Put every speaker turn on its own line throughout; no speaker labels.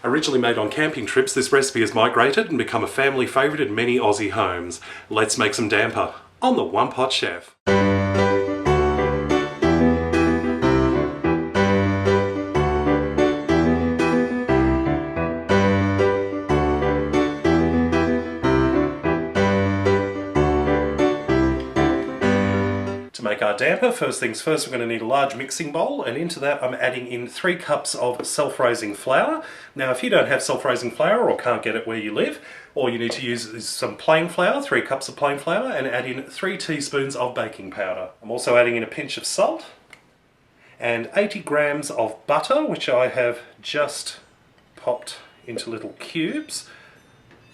Originally made on camping trips, this recipe has migrated and become a family favourite in many Aussie homes. Let's make some damper on the One Pot Chef. To make our damper, first things first, we're going to need a large mixing bowl, and into that I'm adding in 3 cups of self-raising flour. Now if you don't have self-raising flour or can't get it where you live, all you need to use is some plain flour, 3 cups of plain flour, and add in 3 teaspoons of baking powder. I'm also adding in a pinch of salt and 80 grams of butter, which I have just popped into little cubes.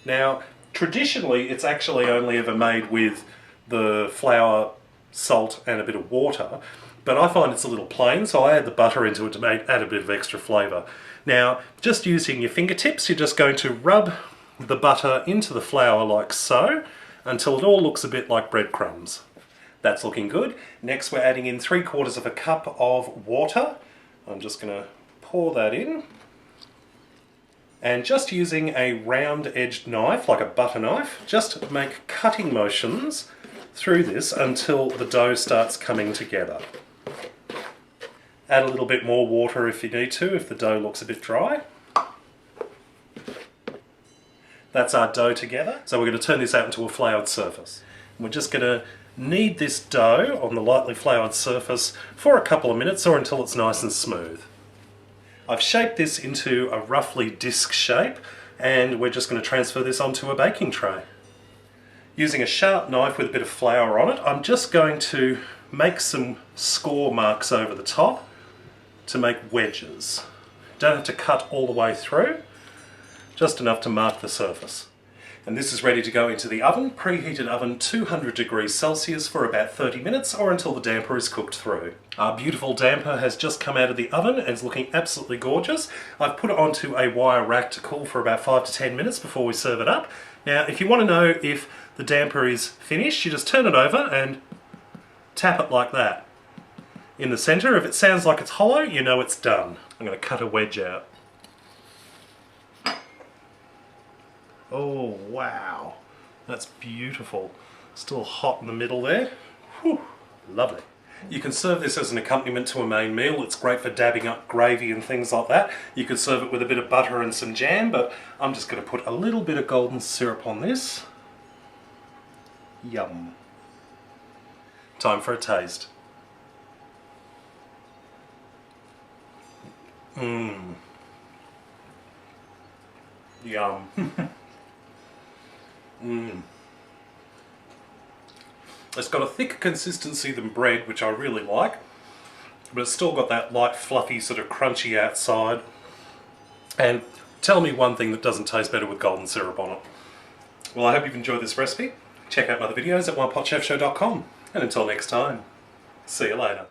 Now traditionally it's actually only ever made with the flour, salt and a bit of water, but I find it's a little plain, so I add the butter into it to add a bit of extra flavour. Now, just using your fingertips, you're just going to rub the butter into the flour like so, until it all looks a bit like breadcrumbs. That's looking good. Next we're adding in 3/4 of a cup of water. I'm just going to pour that in. And just using a round-edged knife, like a butter knife, just make cutting motions through this until the dough starts coming together. Add a little bit more water if you need to, if the dough looks a bit dry. That's our dough together. So we're going to turn this out into a floured surface. We're just going to knead this dough on the lightly floured surface for a couple of minutes or until it's nice and smooth. I've shaped this into a roughly disc shape, and we're just going to transfer this onto a baking tray. Using a sharp knife with a bit of flour on it, I'm just going to make some score marks over the top to make wedges. Don't have to cut all the way through, just enough to mark the surface. And this is ready to go into the oven, preheated oven 200 degrees Celsius for about 30 minutes or until the damper is cooked through. Our beautiful damper has just come out of the oven and is looking absolutely gorgeous. I've put it onto a wire rack to cool for about 5 to 10 minutes before we serve it up. Now if you want to know if the damper is finished, you just turn it over and tap it like that in the centre. If it sounds like it's hollow, you know it's done. I'm going to cut a wedge out. Oh wow, that's beautiful. Still hot in the middle there. Whew, lovely. You can serve this as an accompaniment to a main meal. It's great for dabbing up gravy and things like that. You could serve it with a bit of butter and some jam, but I'm just going to put a little bit of golden syrup on this. Yum. Time for a taste. Mmm. Yum. Mmm. It's got a thicker consistency than bread, which I really like, but it's still got that light, fluffy, sort of crunchy outside. And tell me one thing that doesn't taste better with golden syrup on it. Well, I hope you've enjoyed this recipe. Check out my other videos at OnePotChefShow.com. And until next time, see you later.